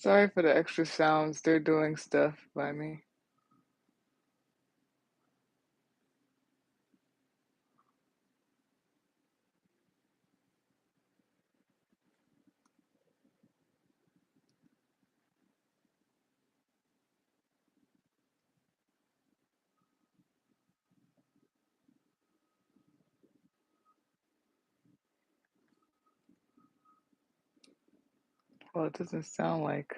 Sorry for the extra sounds. They're doing stuff by me. Well, it doesn't sound like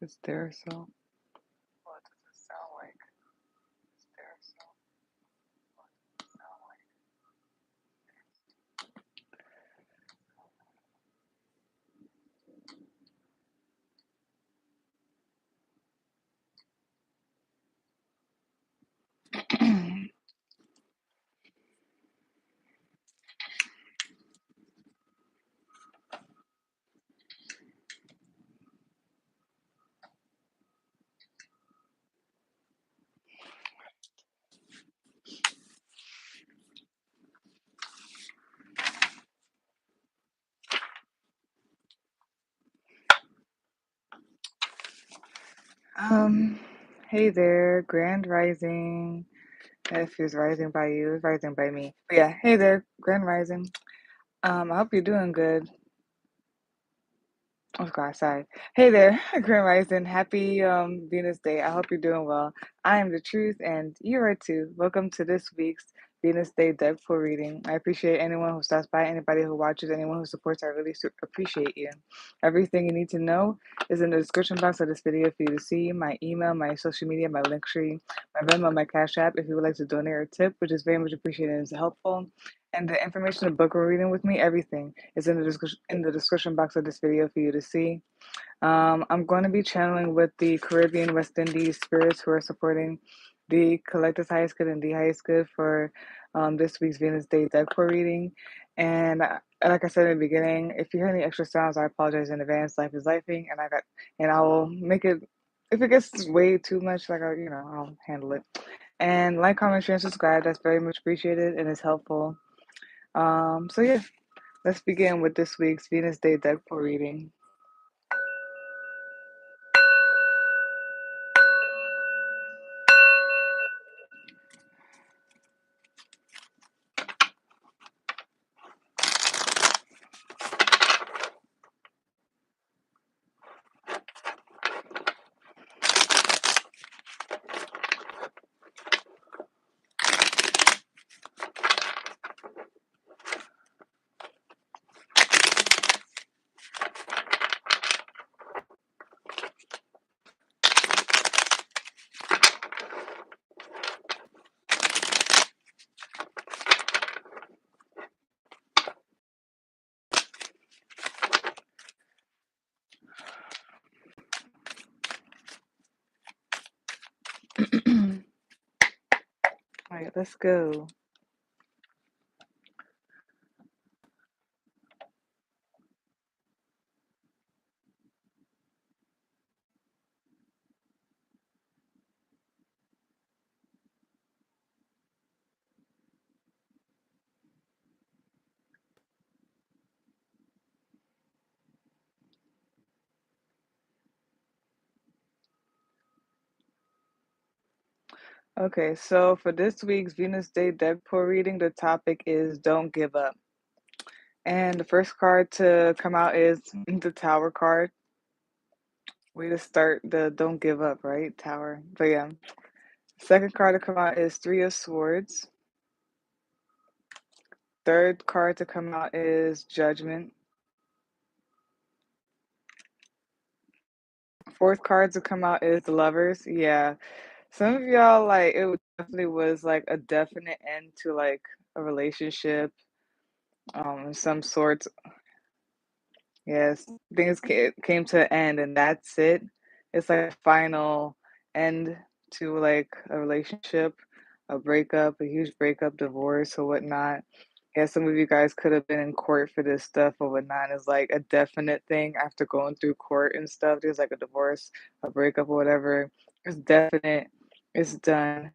it's there, so. Well, it doesn't sound like it's there, so. Um, hey there, Grand Rising. If it's rising by you, it's rising by me. But yeah, hey there, Grand Rising. I hope you're doing good. Oh God, sorry. Hey there, Grand Rising. Happy Venus Day. I hope you're doing well. I am the truth, and you are too. Welcome to this week's Venus Day deck pool reading. I appreciate anyone who stops by, anybody who watches, anyone who supports. I really appreciate you. Everything you need to know is in the description box of this video for you to see. My email, my social media, my Linktree, my Venmo, my Cashapp. If you would like to donate or tip, which is very much appreciated and is helpful. And the information of book we're reading with me, everything is in the description box of this video for you to see. I'm going to be channeling with the Caribbean West Indies spirits who are supporting the Collective Highest Good and the Highest Good for this week's Venus Day deck pour reading. And like I said in the beginning, if you hear any extra sounds, I apologize in advance. Life is lifing, and I will make it. If it gets way too much, I'll handle it. And like, comment, share, and subscribe. That's very much appreciated and is helpful. So yeah, let's begin with this week's Venus Day deck pour reading. All right, let's go. Okay, so for this week's Venus Day deck pour reading, the topic is Don't Give Up. And the first card to come out is the Tower card. Way to start the Don't Give Up, right? Tower. But yeah. Second card to come out is Three of Swords. Third card to come out is Judgment. Fourth card to come out is the Lovers. Yeah. Some of y'all, like, definitely was like a definite end to like a relationship, some sorts. Yes, things came to an end, and that's it. It's like a final end to like a relationship, a breakup, a huge breakup, divorce, or whatnot. Yeah, some of you guys could have been in court for this stuff or whatnot. It's like a definite thing after going through court and stuff. There's like a divorce, a breakup, or whatever. It's definite. It's done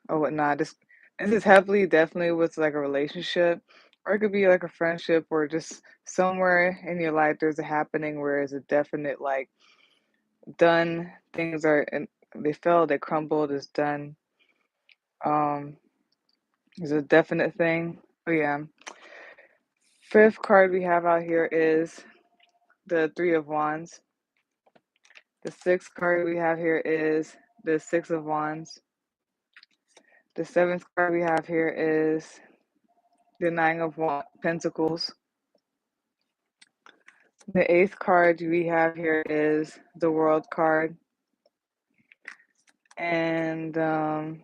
or whatnot. This is heavily definitely with like a relationship, or it could be like a friendship, or just somewhere in your life there's a happening where it's a definite like done. Things are, they failed, they crumbled, it's done. Um, it's a definite thing. Oh yeah. Fifth card we have out here is the Three of Wands. The sixth card we have here is the Six of Wands. The seventh card we have here is the Nine of Pentacles. The eighth card we have here is the World card. And the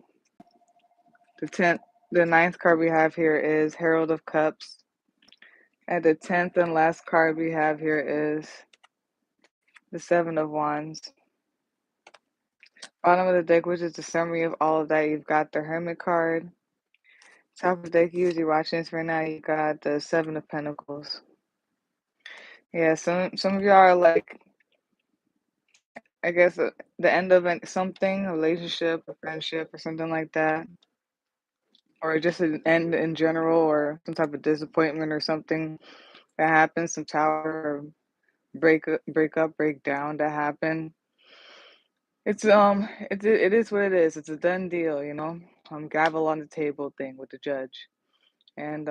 ninth card we have here is Herald of Cups. And the 10th and last card we have here is the Seven of Wands. Bottom of the deck, which is the summary of all of that, you've got the Hermit card. Top of the deck, usually watching this right now, you got the Seven of Pentacles. Yeah, some of y'all are like, I guess, the end of something, a relationship, a friendship, or something like that. Or just an end in general, or some type of disappointment or something that happens, some tower or break up, break down that happened. It is what it is. It's a done deal, you know. Gavel on the table thing with the judge, and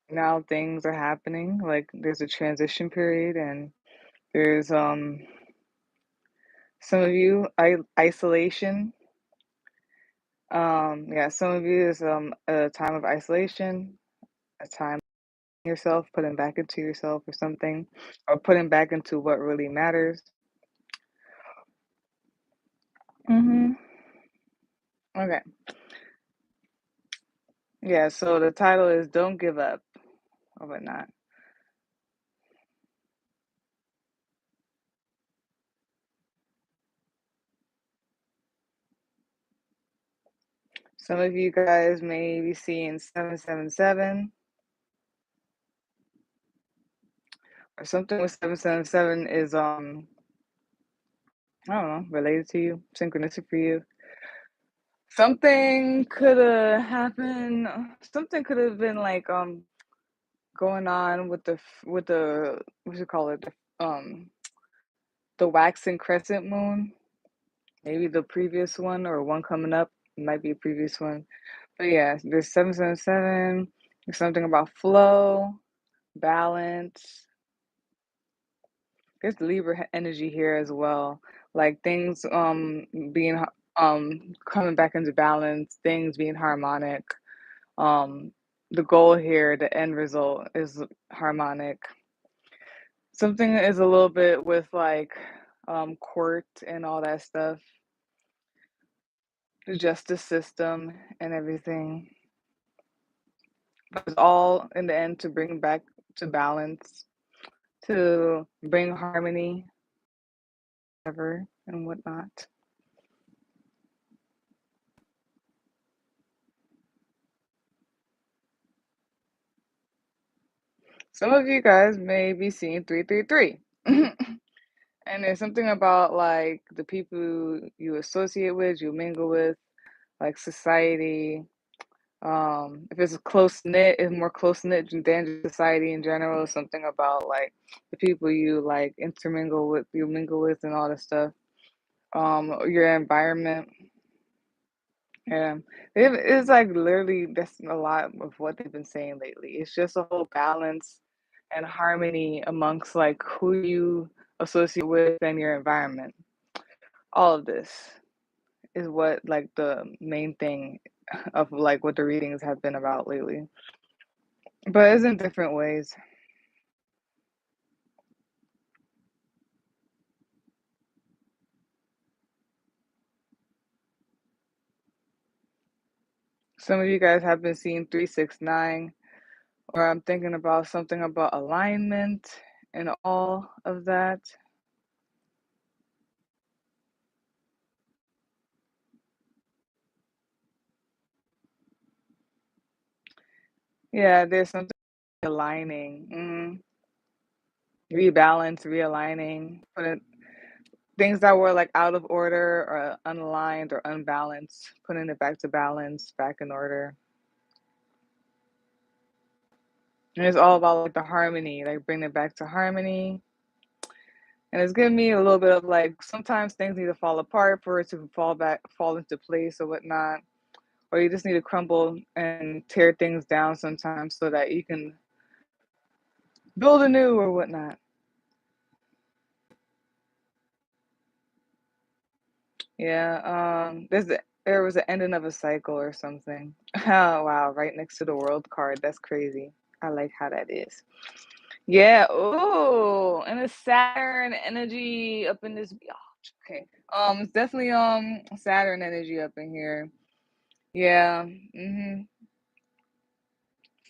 now things are happening. Like there's a transition period, and there's some of you isolation. Yeah, some of you is a time of isolation, a time yourself, putting back into yourself or something, or putting back into what really matters. Okay. Yeah, so the title is Don't Give Up or whatnot. Some of you guys may be seeing 777 or something with 777 is I don't know, related to you, synchronistic for you. Something could have happened. Something could have been like going on with the what you call it, the waxing crescent moon. Maybe the previous one or one coming up might be a previous one. But yeah, there's 777. There's something about flow, balance. There's Libra energy here as well. Like things being coming back into balance, things being harmonic. Um the goal here, the end result is harmonic. Something is a little bit with like court and all that stuff, the justice system and everything. But it's all in the end to bring back to balance, to bring harmony, ever and whatnot. Some of you guys may be seeing 333. And there's something about like the people you associate with, you mingle with, like society. If it's close knit, it's more close knit than society in general. Something about like the people you like intermingle with, you mingle with, and all this stuff. Your environment. Yeah, it's like literally that's a lot of what they've been saying lately. It's just a whole balance and harmony amongst like who you associate with and your environment. All of this is what like the main thing of like what the readings have been about lately. But it's in different ways. Some of you guys have been seeing 369, or I'm thinking about something about alignment and all of that. Yeah, there's something aligning. Rebalance, realigning, putting things that were like out of order or unaligned or unbalanced, putting it back to balance, back in order. And it's all about like the harmony, like bringing it back to harmony. And it's giving me a little bit of like sometimes things need to fall apart for it to fall into place or whatnot. Or you just need to crumble and tear things down sometimes so that you can build anew or whatnot. Yeah, there was an ending of a cycle or something. Oh wow, right next to the world card. That's crazy. I like how that is. Yeah, ooh, and a Saturn energy up in this. Oh, okay. It's definitely Saturn energy up in here. Yeah.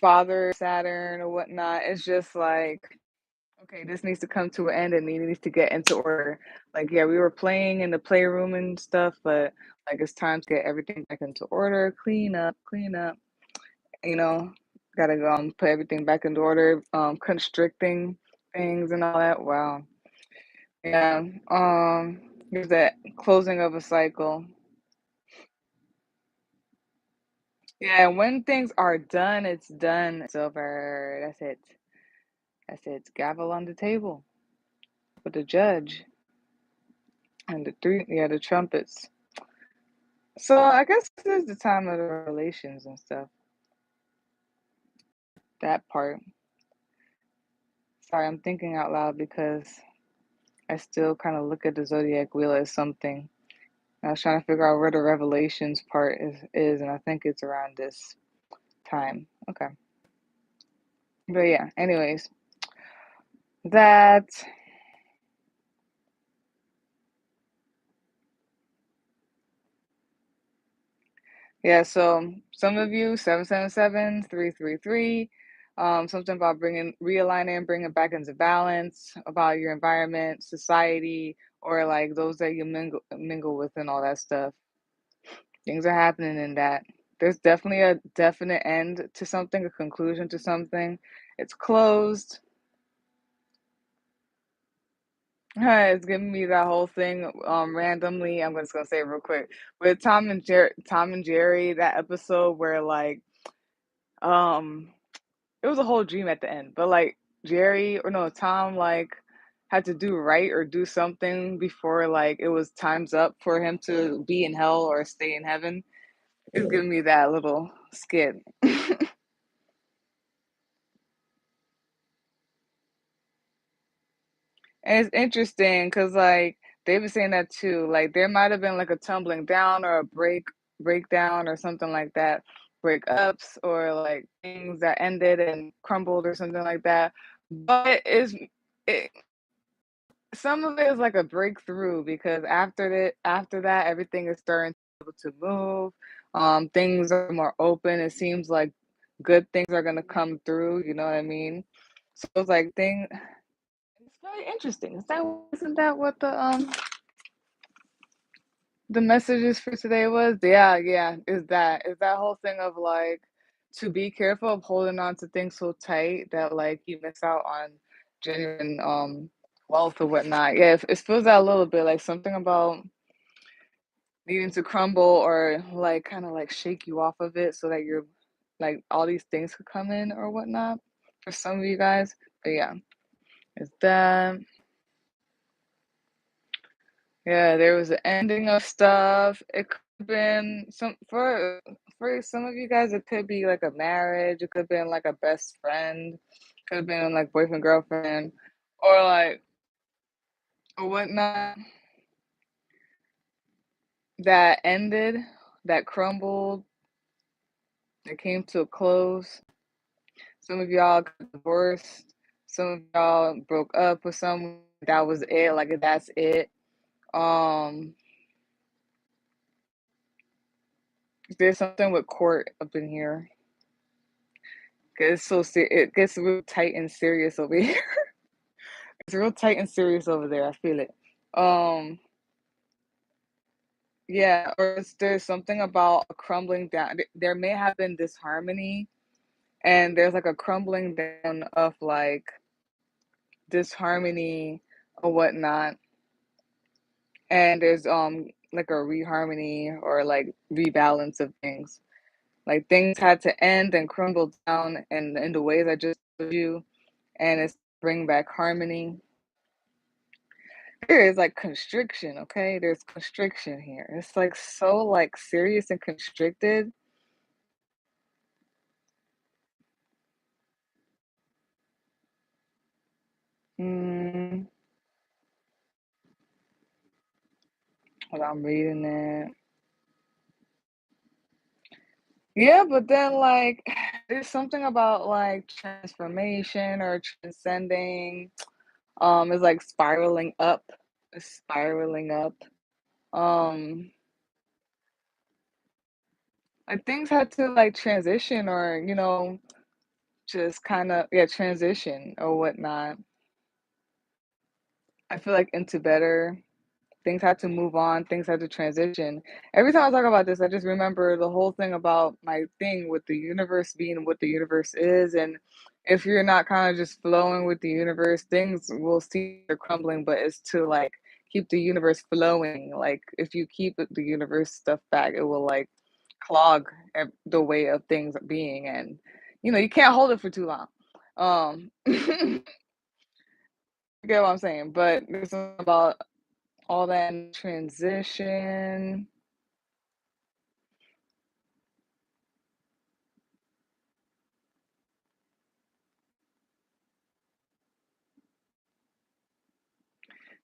Father Saturn or whatnot. It's just like, okay, this needs to come to an end and it needs to get into order. Like, yeah, we were playing in the playroom and stuff, but like it's time to get everything back into order, clean up, you know, gotta go put everything back into order, constricting things and all that. Wow. Yeah. There's that closing of a cycle. Yeah, when things are done, it's done. It's over. That's it. That's it. Gavel on the table with the judge and the trumpets. So I guess this is the time of the revelations and stuff. That part. Sorry, I'm thinking out loud because I still kind of look at the zodiac wheel as something. I was trying to figure out where the revelations part is, and I think it's around this time. Okay. But yeah, anyways, that yeah, so some of you 777 333, something about bringing realigning, bringing back into balance, about your environment, society, or like those that you mingle with and all that stuff. Things are happening in that. There's definitely a definite end to something, a conclusion to something. It's closed. It's giving me that whole thing randomly. I'm just gonna say it real quick with Tom and Jerry, that episode where like um it was a whole dream at the end, but like Jerry or no, Tom like had to do right or do something before like it was time's up for him to be in hell or stay in heaven. It's giving me that little skit. And it's interesting because like they were saying that too. Like there might have been like a tumbling down or a breakdown or something like that, breakups or like things that ended and crumbled or something like that. But it, some of it is like a breakthrough because after that everything is starting to move. Things are more open. It seems like good things are gonna come through. You know what I mean? So it's like thing. It's very interesting. Isn't that what the messages for today was? Yeah, yeah. Is that whole thing of like to be careful of holding on to things so tight that like you miss out on genuine wealth or whatnot. Yeah, it feels that a little bit like something about needing to crumble or like kind of like shake you off of it so that you're like all these things could come in or whatnot for some of you guys. But yeah, it's that. Yeah, there was an ending of stuff. It could have been for some of you guys, it could be like a marriage, it could have been like a best friend, could have been like boyfriend, girlfriend, or like or whatnot that ended, that crumbled, that came to a close. Some of y'all got divorced, some of y'all broke up with someone, that was it, like that's it. Um, there's something with court up in here. It gets real tight and serious over here. It's real tight and serious over there. I feel it. Um, yeah, or there's something about a crumbling down. There may have been disharmony, and there's like a crumbling down of like disharmony or whatnot. And there's like a reharmony or like rebalance of things. Like things had to end and crumble down, and in the ways I just told you, and it's bring back harmony. There is like constriction, okay? There's constriction here. It's like so like serious and constricted. Mm, hold on, I'm reading it. Yeah, but then like there's something about like transformation or transcending. It's like spiraling up. It's spiraling up. Um, like things had to like transition or, just kind of yeah, transition or whatnot. I feel like into better. Things had to move on, things had to transition. Every time I talk about this, I just remember the whole thing about my thing with the universe being what the universe is. And if you're not kind of just flowing with the universe, things will see they're crumbling, but it's to like keep the universe flowing. Like if you keep the universe stuff back, it will like clog the way of things being. And, you can't hold it for too long. You get what I'm saying? But there's something about all that in transition.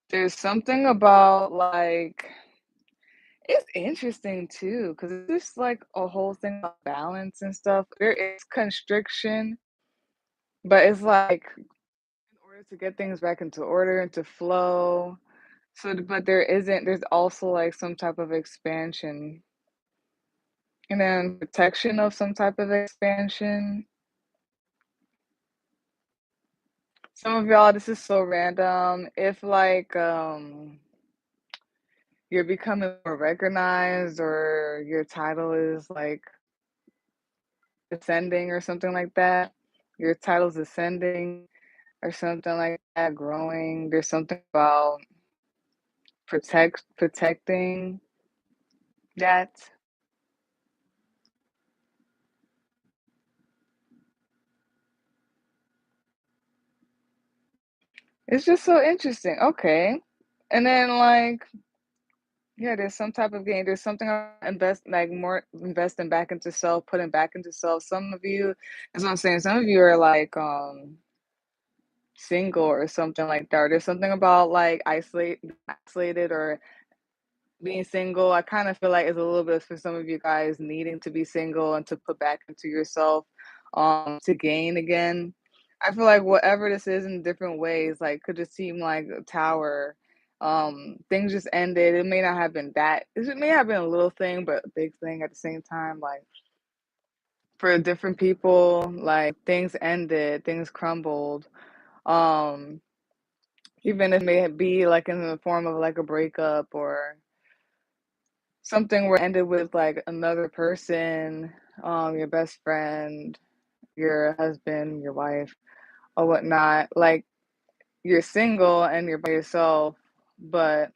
There's something about, like it's interesting too, because it's just, like, a whole thing about balance and stuff. There is constriction, but it's, like, in order to get things back into order and to flow, but there's also, like, some type of expansion, and then protection of some type of expansion. Some of y'all, this is so random. If, like, you're becoming more recognized or your title is, like, ascending or something like that. Your title's ascending or something like that, growing. There's something about protecting that. It's just so interesting. Okay. And then like, yeah, there's some type of gain. There's something more investing back into self, putting back into self. Some of you, that's what I'm saying. Some of you are like single or something like that. Or there's something about like isolated or being single. I kind of feel like it's a little bit for some of you guys needing to be single and to put back into yourself, to gain again. I feel like whatever this is in different ways, like could just seem like a tower. Things just ended. It may not have been that. It may have been a little thing, but a big thing at the same time. Like for different people, like things ended, things crumbled. Um, Even if it may be like in the form of like a breakup or something where it ended with, like, another person, your best friend, your husband, your wife, or whatnot, like, you're single and you're by yourself, but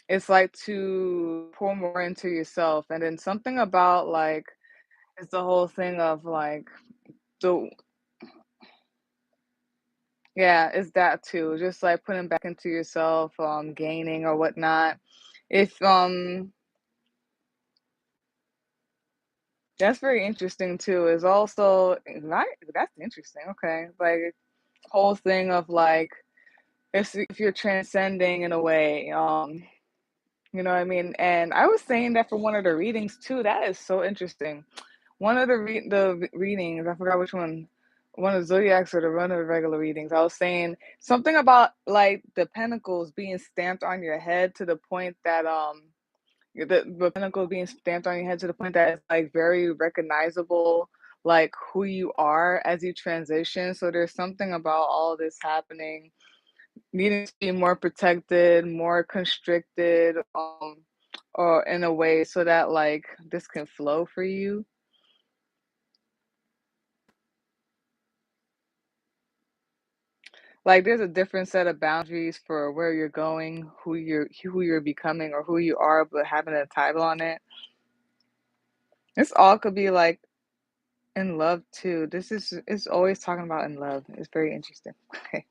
it's, like, to pour more into yourself, and then something about, like it's the whole thing of, like, the yeah, it's that too, just, like, putting back into yourself, gaining or whatnot. If, That's very interesting too, is also right, that's interesting, okay, like whole thing of like if you're transcending in a way, you know what I mean? And I was saying that for one of the readings too. That is so interesting. One of the readings, I forgot which one of the zodiacs or one of the regular readings. I was saying something about like the pentacles being stamped on your head to the point that the pinnacle being stamped on your head to the point that it's like very recognizable, like who you are as you transition. So there's something about all this happening, needing to be more protected, more constricted, or in a way so that like this can flow for you. Like there's a different set of boundaries for where you're going, who you're becoming, or who you are, but having a title on it. This all could be like in love too. This is it's always talking about in love. It's very interesting. Okay.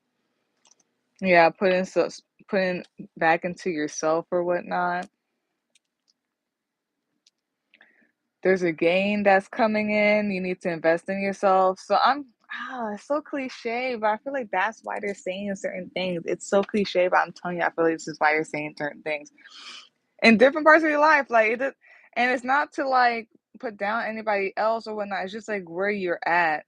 Yeah, putting back into yourself or whatnot. There's a gain that's coming in, you need to invest in yourself. So it's so cliche, but I feel like that's why they're saying certain things. It's so cliche, but I'm telling you, I feel like this is why you're saying certain things in different parts of your life. And it's not to like put down anybody else or whatnot. It's just like where you're at.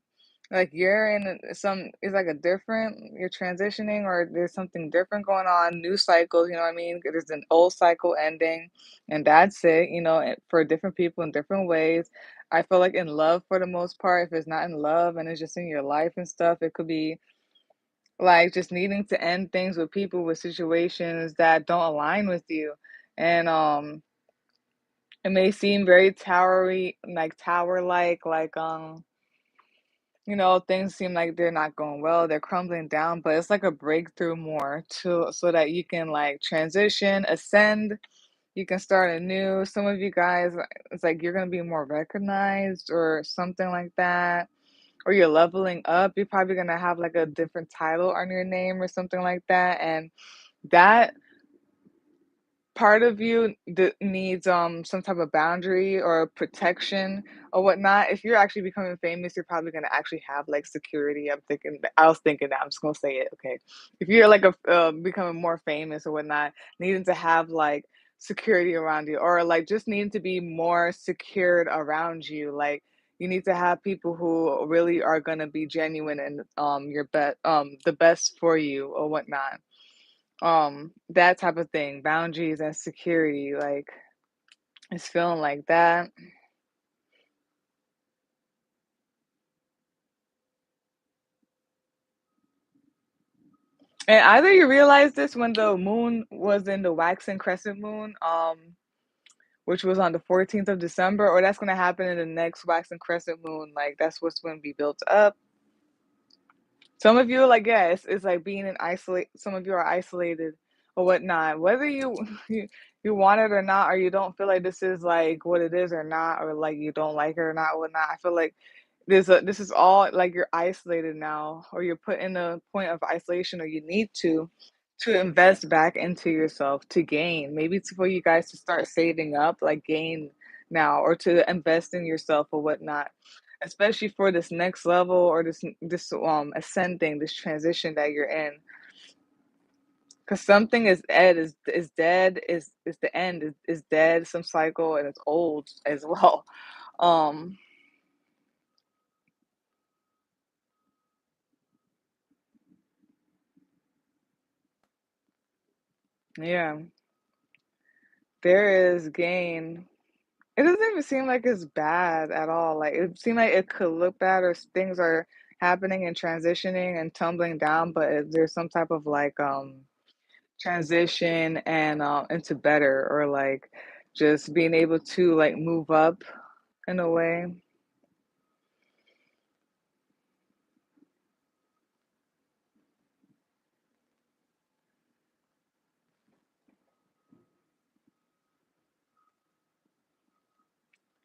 Like you're in it's like a different, you're transitioning or there's something different going on, new cycles, you know what I mean? There's an old cycle ending and that's it, for different people in different ways. I feel like in love for the most part, if it's not in love and it's just in your life and stuff, it could be like just needing to end things with people with situations that don't align with you. And it may seem very towery, like tower things seem like they're not going well, they're crumbling down, but it's like a breakthrough more to so that you can like transition, ascend, you can start anew. Some of you guys, it's like you're gonna be more recognized or something like that, or you're leveling up. You're probably gonna have like a different title on your name or something like that, and that part of you that needs some type of boundary or protection or whatnot. If you're actually becoming famous, you're probably gonna actually have like security. I was thinking that I'm just gonna say it. Okay, if you're like becoming more famous or whatnot, needing to have like security around you, or like just needing to be more secured around you, like you need to have people who really are gonna be genuine and the best for you or whatnot, that type of thing, boundaries and security, like it's feeling like that. And either you realize this when the moon was in the waxing crescent moon, which was on the 14th of December, or that's going to happen in the next waxing crescent moon, like that's what's going to be built up. Some of you, like, yeah, it's like being in isolate. Some of you are isolated or whatnot. Whether you, you want it or not, or you don't feel like this is like what it is or not, or like you don't like it or not, or whatnot. I feel like this is all like you're isolated now, or you're put in a point of isolation, or you need to invest back into yourself to gain. Maybe it's for you guys to start saving up, like gain now, or to invest in yourself or whatnot, especially for this next level or this ascending, this transition that you're in. Because something is dead, is the end, is dead, some cycle, and it's old as well. Um, yeah, there is gain. It doesn't even seem like it's bad at all. Like it seemed like it could look bad, or things are happening and transitioning and tumbling down, but there's some type of like transition and into better, or like just being able to like move up in a way.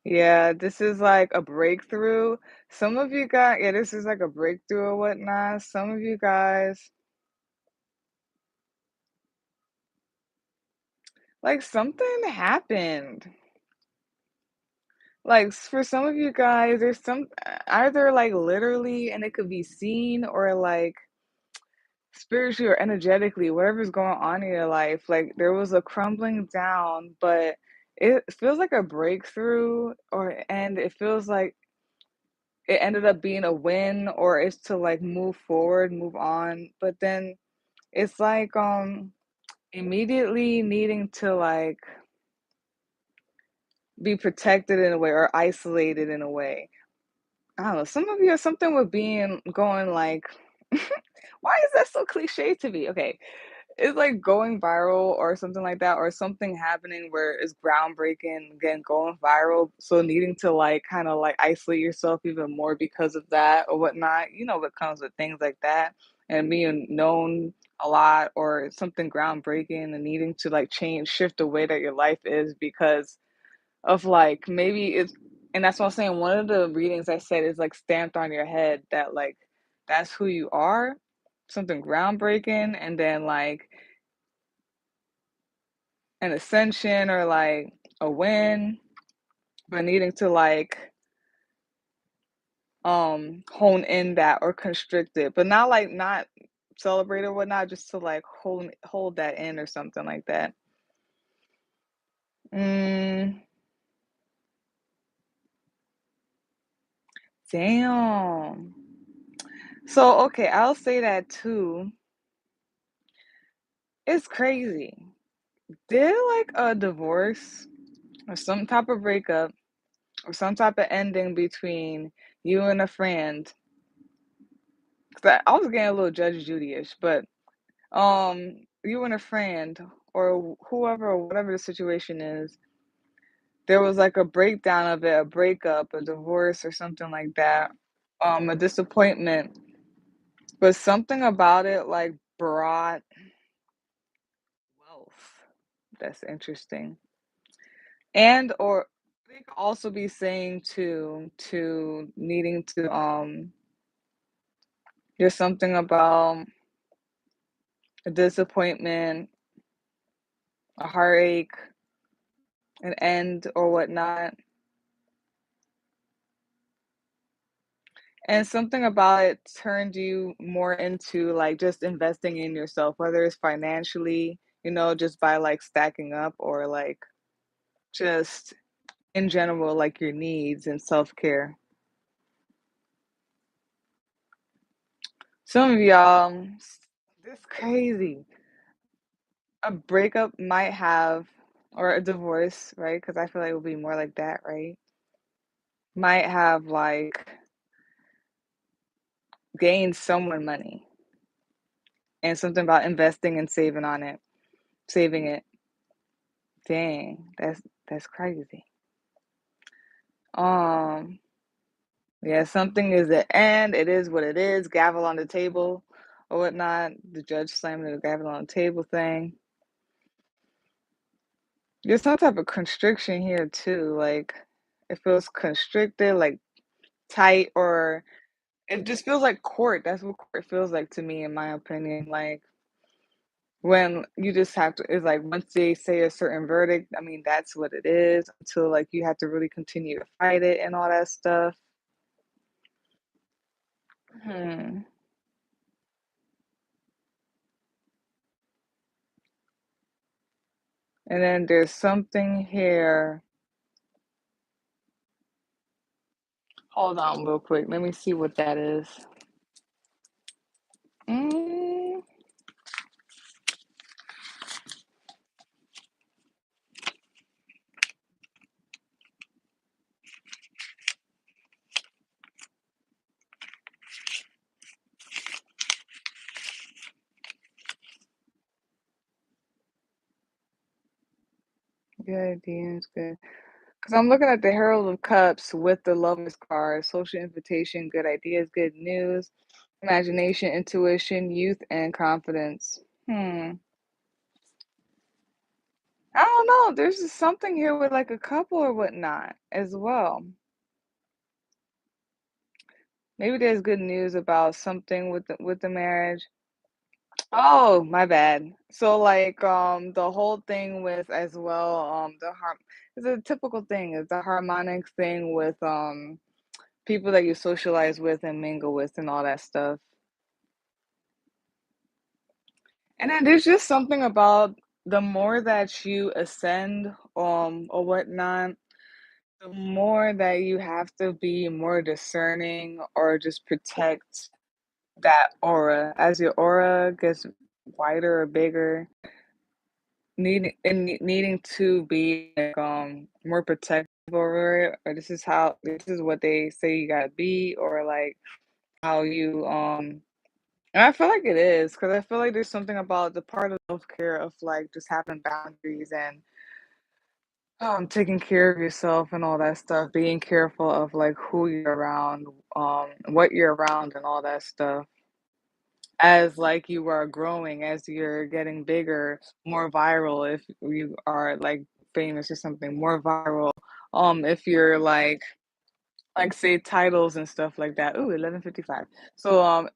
Yeah, this is like a breakthrough. Some of you guys, yeah, this is like a breakthrough or whatnot. Some of you guys, like something happened. Like for some of you guys, there's some either like literally, and it could be seen, or like spiritually or energetically, whatever's going on in your life. Like there was a crumbling down, but it feels like a breakthrough, and it feels like it ended up being a win, or it's to like move forward, move on. But then it's like immediately needing to like be protected in a way or isolated in a way. I don't know. Some of you have something with being going like, why is that so cliche to me? Okay, it's like going viral or something like that, or something happening where it's groundbreaking, again, going viral. So needing to like kind of like isolate yourself even more because of that or whatnot. You know what comes with things like that, and being known a lot or something groundbreaking and needing to like change, shift the way that your life is because of like maybe it's, and that's what I'm saying. One of the readings I said is like stamped on your head that like that's who you are, something groundbreaking and then like an ascension or like a win, but needing to like hone in that or constrict it, but not like not celebrate or whatnot, just to like hold that in or something like that. Mm, damn. So okay, I'll say that too. It's crazy. Did like a divorce or some type of breakup or some type of ending between you and a friend? Cause I was getting a little Judge Judy-ish, but you and a friend or whoever or whatever the situation is, there was like a breakdown of it, a breakup, a divorce or something like that, a disappointment, but something about it like brought wealth. That's interesting. And or they could also be saying to needing to there's something about a disappointment, a heartache, an end or whatnot. And something about it turned you more into like just investing in yourself, whether it's financially, just by like stacking up or like just in general, like your needs and self care. Some of y'all, this crazy. A breakup might have, or a divorce, right? Because I feel like it would be more like that, right? Might have like gained someone money and something about investing and saving on it, saving it. Dang, that's crazy. Um, yeah, something is the end. It is what it is. Gavel on the table or whatnot. The judge slamming the gavel on the table thing. There's some type of constriction here too. Like it feels constricted, like tight, or it just feels like court. That's what court feels like to me, in my opinion. Like when you just have to, it's like once they say a certain verdict, I mean, that's what it is until like you have to really continue to fight it and all that stuff. Hmm. And then there's something here. Hold on real quick. Let me see what that is. Mm, good ideas, good. Because I'm looking at the Herald of Cups with the Lovers card, social invitation, good ideas, good news, imagination, intuition, youth, and confidence. Hmm. I don't know. There's just something here with like a couple or whatnot as well. Maybe there's good news about something with the marriage. Oh, my bad. So like the whole thing with as well the harm it's a typical thing. It's a harmonic thing with people that you socialize with and mingle with and all that stuff. And then there's just something about the more that you ascend or whatnot, the more that you have to be more discerning or just protect that aura. As your aura gets wider or bigger, needing to be like, more protective over it, or this is what they say you gotta be, or like how you and I feel like it is because I feel like there's something about the part of self care of like just having boundaries and taking care of yourself and all that stuff, being careful of like who you're around, what you're around and all that stuff. As like you are growing, as you're getting bigger, more viral if you are like famous or something, more viral. If you're like say titles and stuff like that. Ooh, 11:55. So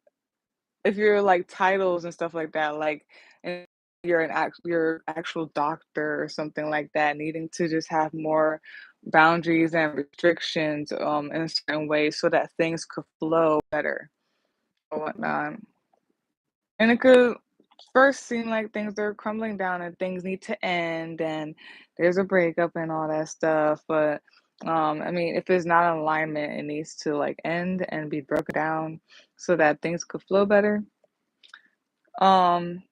if you're like titles and stuff like that, like and you're actual doctor or something like that, needing to just have more boundaries and restrictions in a certain way so that things could flow better or whatnot. And it could first seem like things are crumbling down and things need to end and there's a breakup and all that stuff. But I mean, if it's not in alignment, it needs to like end and be broken down so that things could flow better. Um,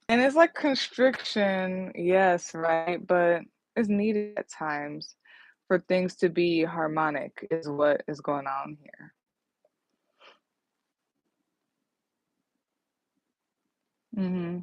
and it's like constriction, yes, right? But it's needed at times for things to be harmonic, is what is going on here. Hmm.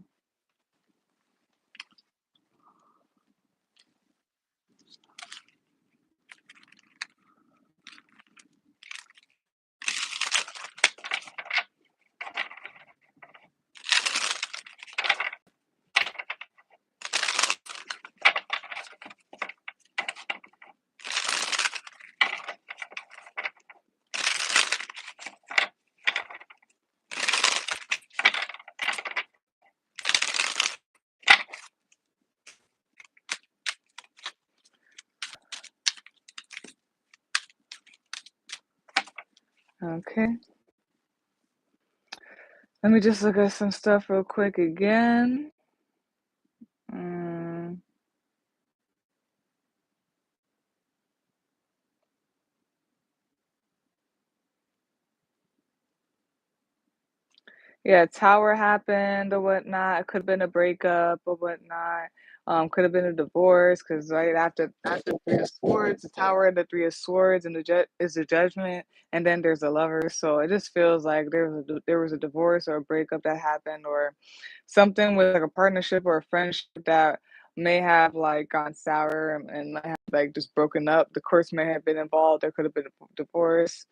Okay. Let me just look at some stuff real quick again. Mm. Yeah, tower happened or whatnot. It could have been a breakup or whatnot. Could have been a divorce because right after Three of Swords, the tower, the Three of Swords, and the is the judgment, and then there's a lover. So it just feels like there was a divorce or a breakup that happened, or something with like a partnership or a friendship that may have like gone sour and might have like just broken up. The courts may have been involved. There could have been a divorce.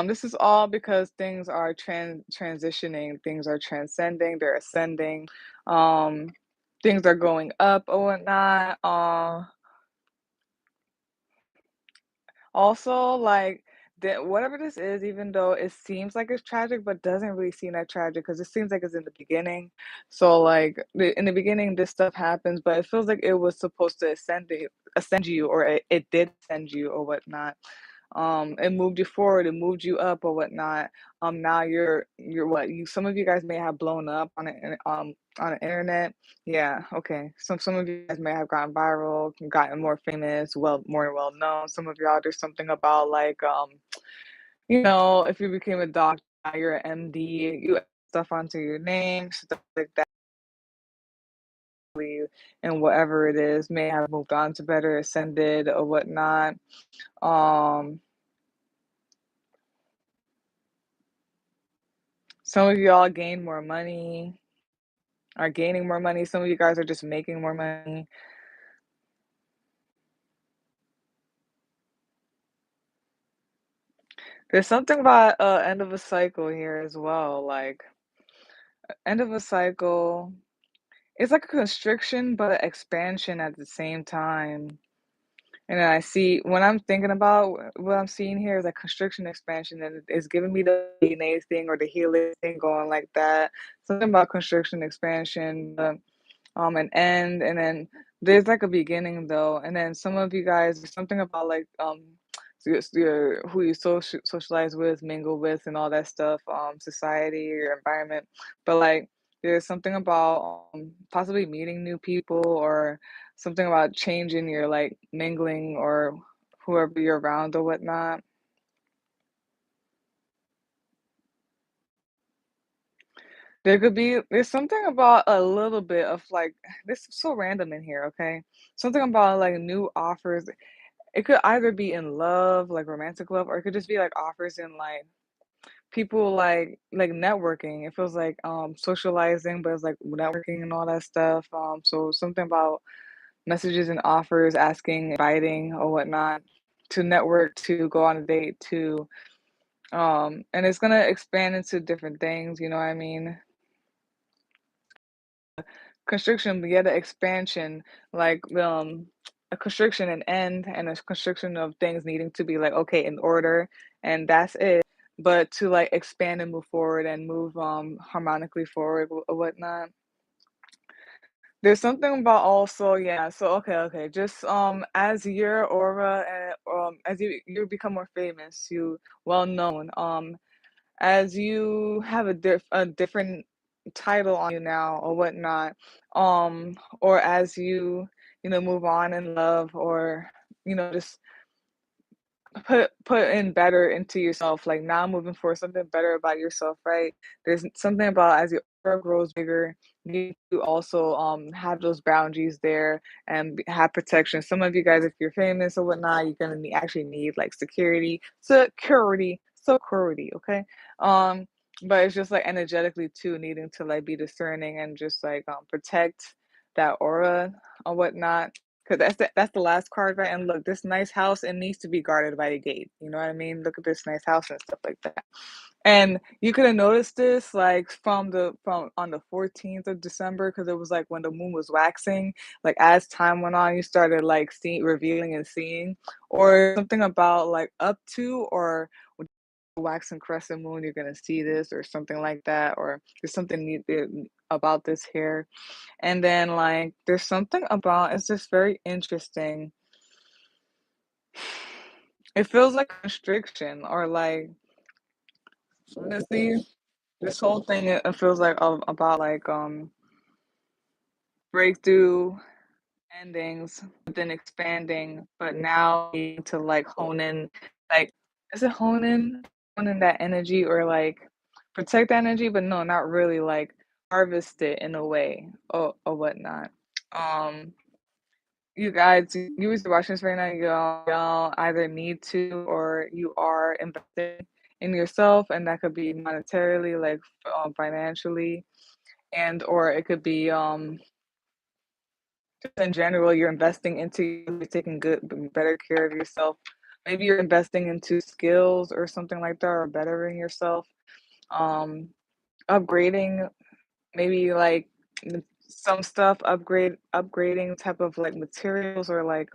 This is all because things are transitioning, things are transcending, they're ascending, um, things are going up or whatnot. Also, like whatever this is, even though it seems like it's tragic, but doesn't really seem that tragic because it seems like it's in the beginning. So, like in the beginning, this stuff happens, but it feels like it was supposed to ascend you, or it did ascend you, or whatnot. It moved you forward, it moved you up or whatnot. Now you're what you some of you guys may have blown up on the internet. Yeah, okay. Some of you guys may have gotten viral, gotten more famous, more well known. Some of y'all there's something about like if you became a doctor, now you're an MD, you add stuff onto your name, stuff like that, and whatever it is may have moved on to better, ascended or whatnot. Um some of y'all gained more money, are gaining more money. Some of you guys are just making more money. There's something about end of a cycle here as well. Like end of a cycle, it's like a constriction but an expansion at the same time. And then I see when I'm thinking about what I'm seeing here is like constriction expansion, and it's giving me the DNA thing or the healing thing going like that. Something about constriction expansion. An end, and then there's like a beginning though, and then some of you guys there's something about like who you socialize with, mingle with, and all that stuff, society, your environment, but like there's something about possibly meeting new people or something about changing your like mingling or whoever you're around or whatnot. There's something about a little bit of like this is so random in here, okay? Something about like new offers. It could either be in love, like romantic love, or it could just be like offers in like people like networking. It feels like socializing, but it's like networking and all that stuff. So something about messages and offers, asking, inviting or whatnot to network, to go on a date, to and it's gonna expand into different things, you know what I mean? Constriction, but yet the expansion, like a constriction and end and a constriction of things needing to be like okay in order and that's it. but to like expand and move forward and move harmonically forward or whatnot. There's something about also, yeah, so okay, just as your aura and as you become more famous, you well known, as you have a different title on you now or whatnot, or as you move on in love or just put in better into yourself, like now moving forward, something better about yourself, right? There's something about as your aura grows bigger, you need to also have those boundaries there and have protection. Some of you guys, if you're famous or whatnot, you're gonna actually need like security, okay? Um, but it's just like energetically too, needing to like be discerning and just like protect that aura or whatnot. 'Cause that's the last card, right? And look, this nice house, it needs to be guarded by a gate. You know what I mean? Look at this nice house and stuff like that. And you could have noticed this like from on the 14th of December, because it was like when the moon was waxing. Like as time went on, you started like seeing revealing and seeing, or something about like up to or with the waxing crescent moon, you're gonna see this or something like that, or there's something neat about this here. And then like there's something about it's just very interesting. It feels like constriction or like honestly, this whole thing it feels like about like breakthrough endings, but then expanding, but now needing to like hone in like is it hone in that energy or like protect that energy, but no, not really like harvest it in a way or whatnot. Um You guys, you was watching this right now, y'all either need to or you are investing in yourself, and that could be monetarily, like financially, and or it could be just in general, you're investing into you're taking better care of yourself. Maybe you're investing into skills or something like that, or bettering yourself, um, upgrading, maybe like some stuff, upgrading type of like materials or like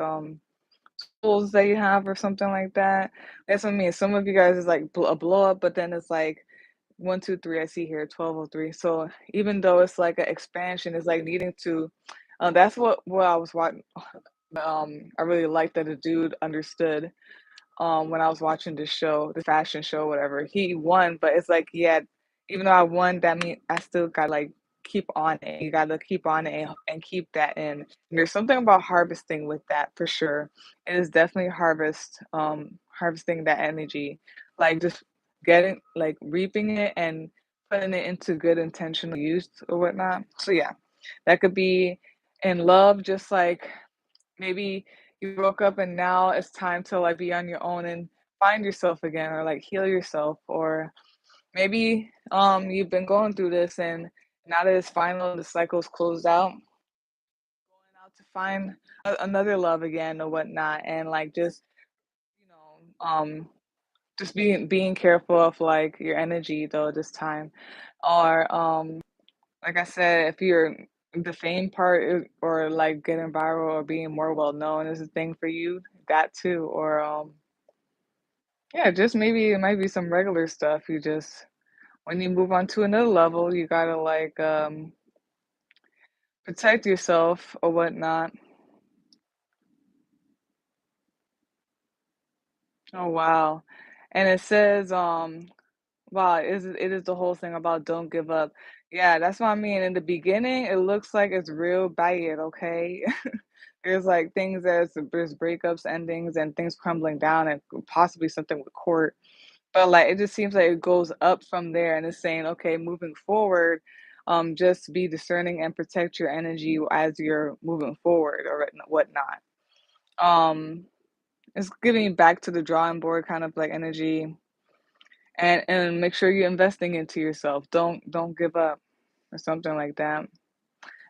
tools that you have or something like that. That's what I mean. Some of you guys is like a blow up, but then it's like 1, 2, 3. I see here 1203. So even though it's like an expansion, it's like needing to. That's what I was watching. I really liked that the dude understood when I was watching this show, the fashion show, whatever. He won, but it's like, yeah, even though I won, that means I still got like keep on it. You gotta keep on it and keep that in. And there's something about harvesting with that for sure. It is definitely harvesting that energy. Like just getting like reaping it and putting it into good intentional use or whatnot. So yeah, that could be in love, just like maybe you broke up and now it's time to like be on your own and find yourself again or like heal yourself, or maybe you've been going through this and now that it's final and the cycle's closed out, going out to find another love again or whatnot, and like just you know just being careful of like your energy though this time, or like I said, if you're the fame part or like getting viral or being more well known is a thing for you, that too. Or yeah, just maybe it might be some regular stuff. You just when you move on to another level, you gotta like protect yourself or whatnot. Oh wow. And it says wow, it is the whole thing about don't give up. Yeah, that's what I mean. In the beginning, it looks like it's real bad, okay? There's like things there's breakups, endings, and things crumbling down, and possibly something with court. But like it just seems like it goes up from there, and it's saying, okay, moving forward, just be discerning and protect your energy as you're moving forward or whatnot. Um, it's giving back to the drawing board kind of like energy, and make sure you're investing into yourself. Don't give up or something like that.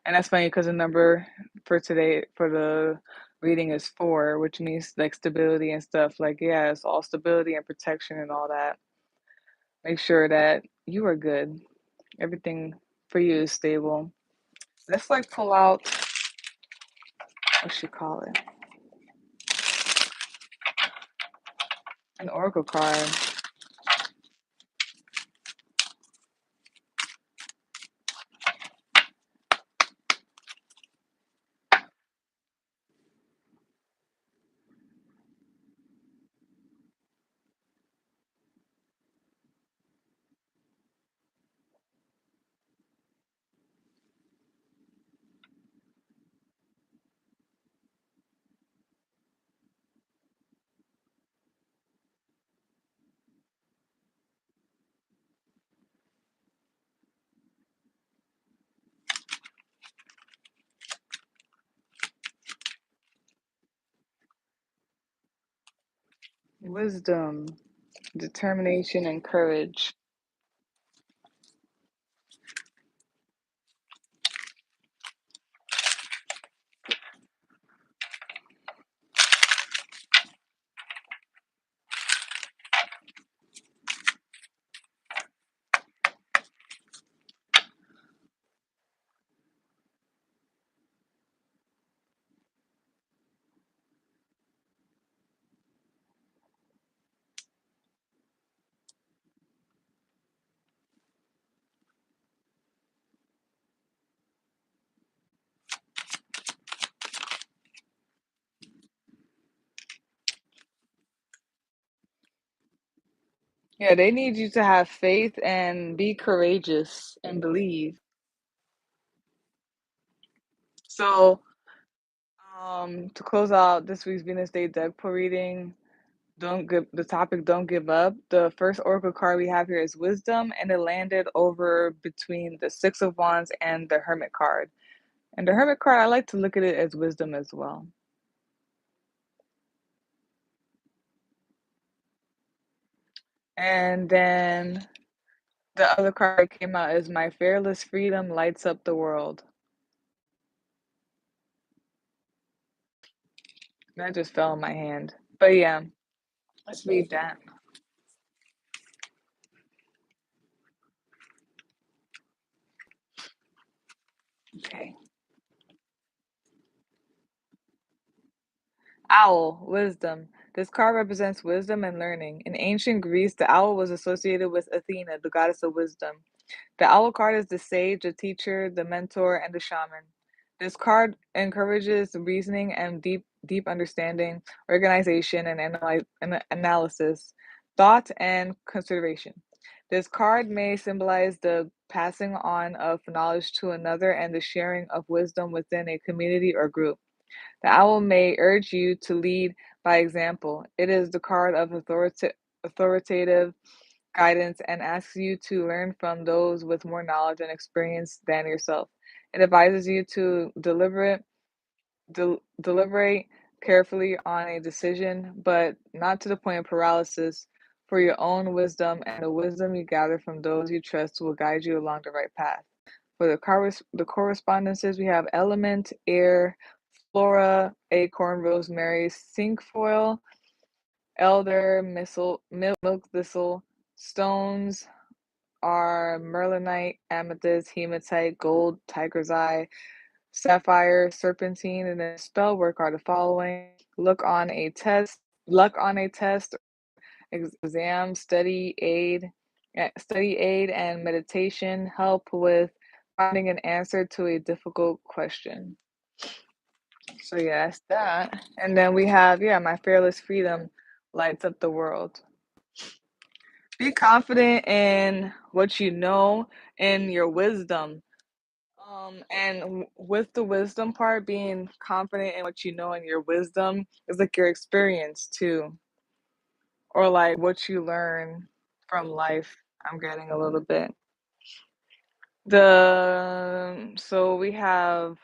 And that's funny because the number for today for the reading is 4, which means like stability and stuff. Like, yeah, it's all stability and protection and all that. Make sure that you are good. Everything for you is stable. Let's like pull out what should call it? An oracle card. Wisdom, determination, and courage. Yeah, they need you to have faith and be courageous and believe. So, to close out this week's Venus Day Deadpool reading, don't give the topic don't give up. The first oracle card we have here is wisdom, and it landed over between the Six of Wands and the Hermit card. And the Hermit card, I like to look at it as wisdom as well. And then the other card that came out is my fearless freedom lights up the world. That just fell in my hand. But yeah, let's read that. Okay. Owl, wisdom. This card represents wisdom and learning. In ancient Greece, the owl was associated with Athena, the goddess of wisdom. The owl card is the sage, the teacher, the mentor, and the shaman. This card encourages reasoning and deep understanding, organization, and analysis, thought, and consideration. This card may symbolize the passing on of knowledge to another and the sharing of wisdom within a community or group. The owl may urge you to lead by example. It is the card of authoritative guidance and asks you to learn from those with more knowledge and experience than yourself. It advises you to deliberate carefully on a decision, but not to the point of paralysis. For your own wisdom and the wisdom you gather from those you trust will guide you along the right path. For the correspondences, we have element, air, flora, acorn, rosemary, cinquefoil, elder, milk thistle, stones, are merlinite, amethyst, hematite, gold, tiger's eye, sapphire, serpentine, and then spell work are the following. Luck on a test, exam, study aid, and meditation help with finding an answer to a difficult question. So yeah, that's that. And then we have, yeah, my fearless freedom lights up the world. Be confident in what you know and your wisdom. And with the wisdom part, being confident in what you know and your wisdom is like your experience too, or like what you learn from life. I'm getting a little bit. The so we have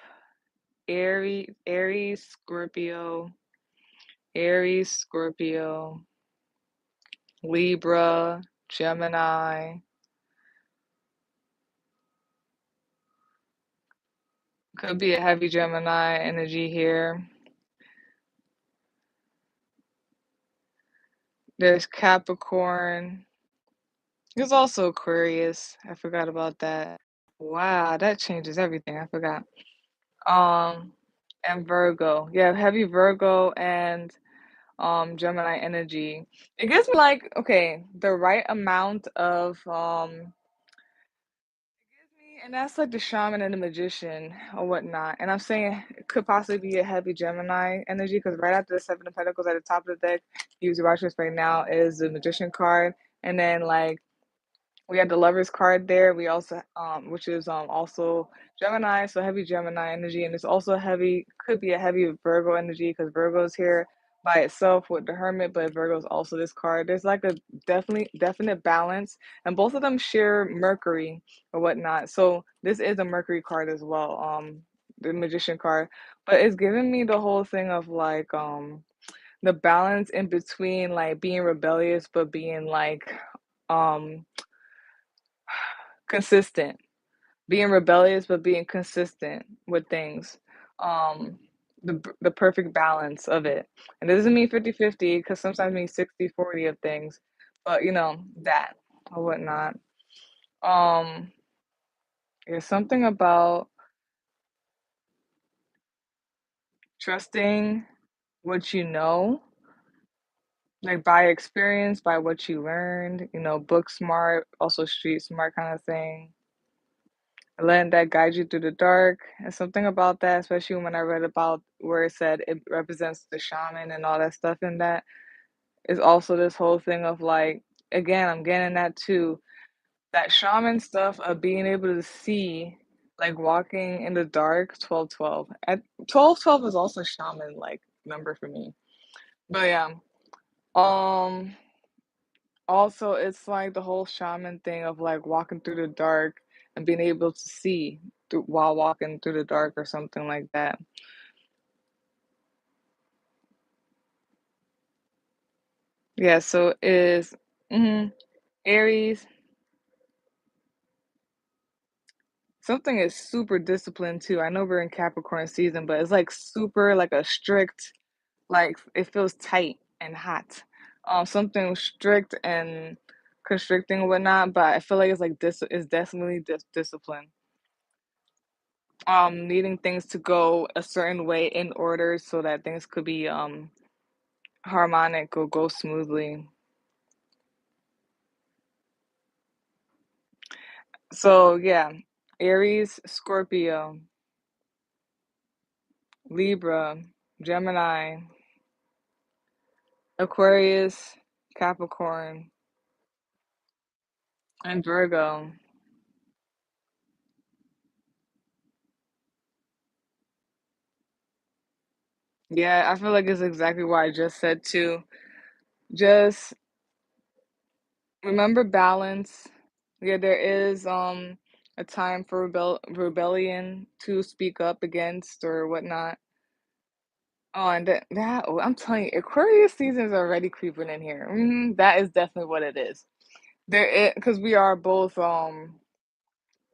Aries, Scorpio, Libra, Gemini. Could be a heavy Gemini energy here. There's Capricorn. There's also Aquarius. I forgot about that. Wow, that changes everything. I forgot. Um, and Virgo. Yeah, heavy Virgo and Gemini energy. It gives me like, okay, the right amount of and that's like the shaman and the magician or whatnot. And I'm saying it could possibly be a heavy Gemini energy because right after the Seven of Pentacles at the top of the deck, use your watch list right now is the magician card. And then like we had the Lovers card there. We also, which is also Gemini, so heavy Gemini energy, and it's also heavy. Could be a heavy Virgo energy because Virgo's here by itself with the Hermit, but Virgo's also this card. There's like a definite balance, and both of them share Mercury or whatnot. So this is a Mercury card as well. The Magician card, but it's giving me the whole thing of like the balance in between like being rebellious but being like um consistent. Being rebellious but being consistent with things. Um the perfect balance of it. And it doesn't mean 50-50 because sometimes it means 60-40 of things. But that or whatnot. Um there's something about trusting what you know, like by experience, by what you learned, book smart, also street smart kind of thing. Letting that guide you through the dark. And something about that, especially when I read about where it said it represents the shaman and all that stuff in that, is also this whole thing of like, again, I'm getting that too. That shaman stuff of being able to see, like walking in the dark, 12-12. At 12-12 is also shaman like number for me. But yeah. Um Also, it's like the whole shaman thing of like walking through the dark and being able to see while walking through the dark or something like that. Yeah, so is Aries, something is super disciplined too. I know we're in Capricorn season, but it's like super like a strict, like it feels tight and hot. Something strict and constricting and whatnot, but I feel like it's like this is definitely discipline. Needing things to go a certain way in order so that things could be harmonic or go smoothly. So yeah, Aries, Scorpio, Libra, Gemini, Aquarius, Capricorn, and Virgo. Yeah, I feel like it's exactly what I just said too. Just remember balance. Yeah, there is a time for rebellion to speak up against or whatnot. Oh, and oh, I'm telling you, Aquarius season is already creeping in here. That is definitely what it is. There, because we are both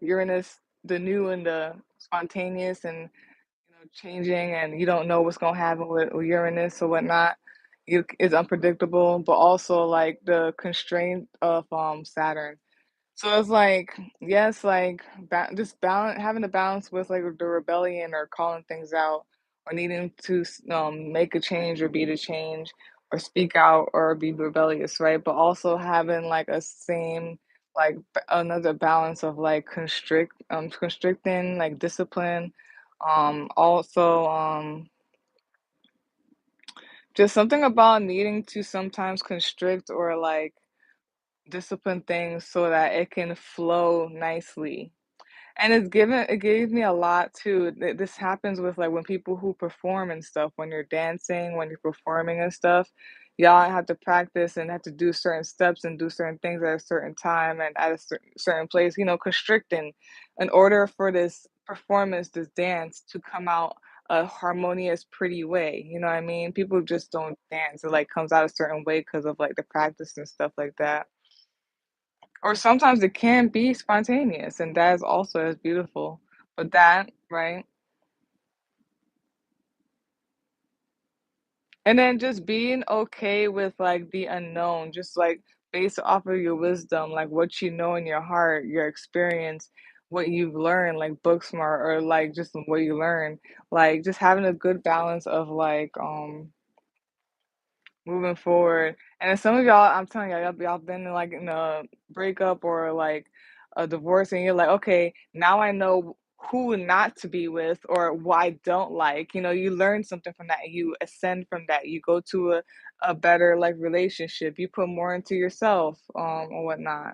Uranus, the new and the spontaneous, and changing, and you don't know what's gonna happen with Uranus or whatnot. It's unpredictable, but also like the constraint of Saturn. So it's like, yes, like just balance, having a balance with like the rebellion or calling things out or needing to make a change or be the change or speak out or be rebellious, right? But also having like a same, like another balance of like constricting, like discipline. Also, just something about needing to sometimes constrict or like discipline things so that it can flow nicely. And it gave me a lot too. This happens with like when people who perform and stuff, when you're dancing, when you're performing and stuff, y'all have to practice and have to do certain steps and do certain things at a certain time and at a certain place, constricting in order for this performance, this dance to come out a harmonious, pretty way. You know what I mean? People just don't dance. It like comes out a certain way because of like the practice and stuff like that. Or sometimes it can be spontaneous, and that is also as beautiful. But that, right? And then just being okay with like the unknown, just like based off of your wisdom, like what you know in your heart, your experience, what you've learned, like book smart or like just what you learn, like just having a good balance of like moving forward. And then some of y'all, I'm telling y'all been in like in a breakup or like a divorce, and you're like, okay, now I know who not to be with or what I don't like. You learn something from that, and you ascend from that. You go to a better like relationship. You put more into yourself, or whatnot.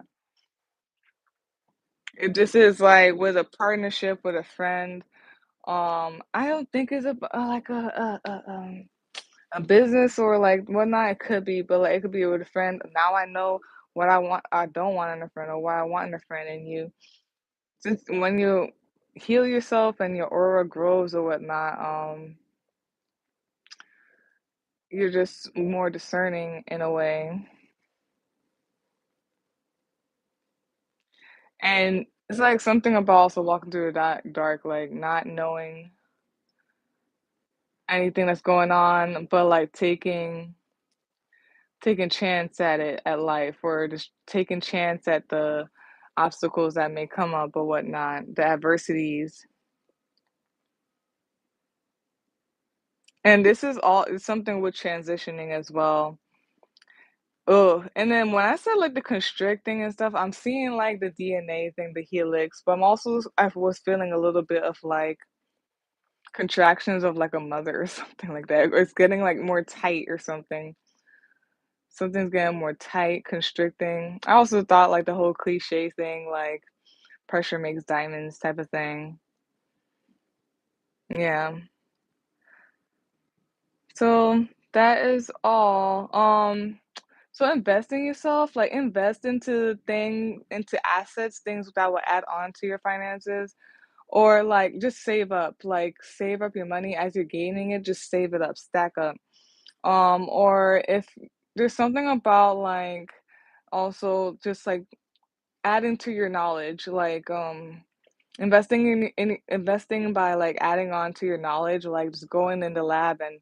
It just is like with a partnership with a friend. I don't think it's like a business or like whatnot. It could be, but like it could be with a friend. Now I know what I don't want in a friend, or what I want in a friend. And you, since when you heal yourself and your aura grows or whatnot, you're just more discerning in a way. And it's like something about also walking through the dark, like not knowing anything that's going on, but like taking chance at it at life, or just taking chance at the obstacles that may come up or whatnot, the adversities. And this is all it's something with transitioning as well. Oh, and then when I said like the constricting and stuff, I'm seeing like the DNA thing, the helix, but I was feeling a little bit of like contractions of like a mother or something like that. It's getting like more tight or something. Something's getting more tight, constricting. I also thought like the whole cliche thing, like pressure makes diamonds type of thing. Yeah. So that is all. So invest in yourself, like invest into assets, things that will add on to your finances, or like just save up, like save up your money as you're gaining it, just save it up, stack up. Or if there's something about like also just like adding to your knowledge, like investing by like adding on to your knowledge, like just going in the lab and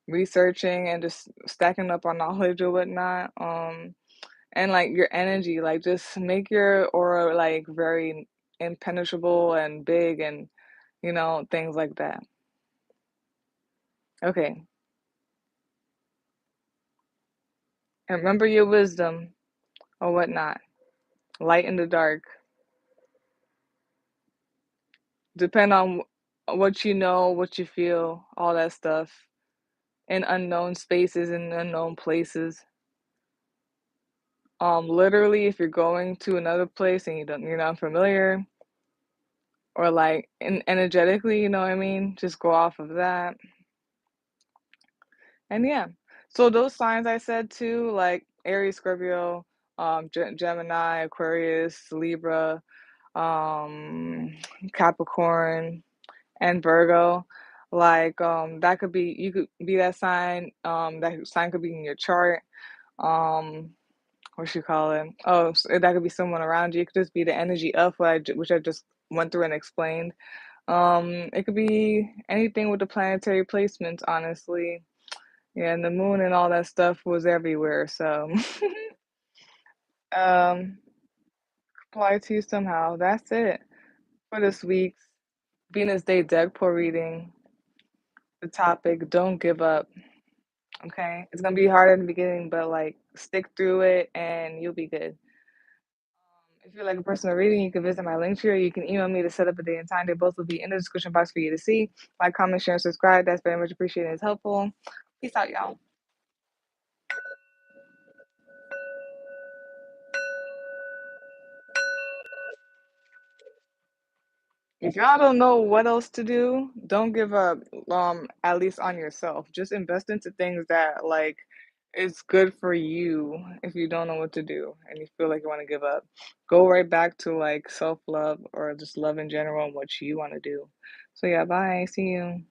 researching and just stacking up on knowledge or whatnot. And like your energy, like just make your aura like very impenetrable and big and things like that. Okay. And remember your wisdom or whatnot. Light in the dark. Depend on what you know, what you feel, all that stuff. In unknown spaces and unknown places. Literally, if you're going to another place and you're not familiar, or like energetically, you know what I mean? Just go off of that. And yeah. So those signs I said too, like Aries, Scorpio, Gemini, Aquarius, Libra, um, Capricorn, and Virgo. Like that could be you could be that sign. That sign could be in your chart. Um, what you call it? Oh, so that could be someone around you. It could just be the energy of which I just went through and explained. It could be anything with the planetary placements, honestly. Yeah, and the moon and all that stuff was everywhere. So, um, apply to you somehow. That's it for this week's Venus Day deck pour reading. The topic: Don't give up. Okay, it's gonna be hard in the beginning, but like stick through it, and you'll be good. If you'd like a personal reading, you can visit my Linktree, or you can email me to set up a day and time. They both will be in the description box for you to see. Like, comment, share, and subscribe. That's very much appreciated and it's helpful. Peace out, y'all. If y'all don't know what else to do, don't give up, at least on yourself. Just invest into things that like is good for you if you don't know what to do and you feel like you want to give up. Go right back to like self-love or just love in general and what you want to do. So yeah, bye. See you.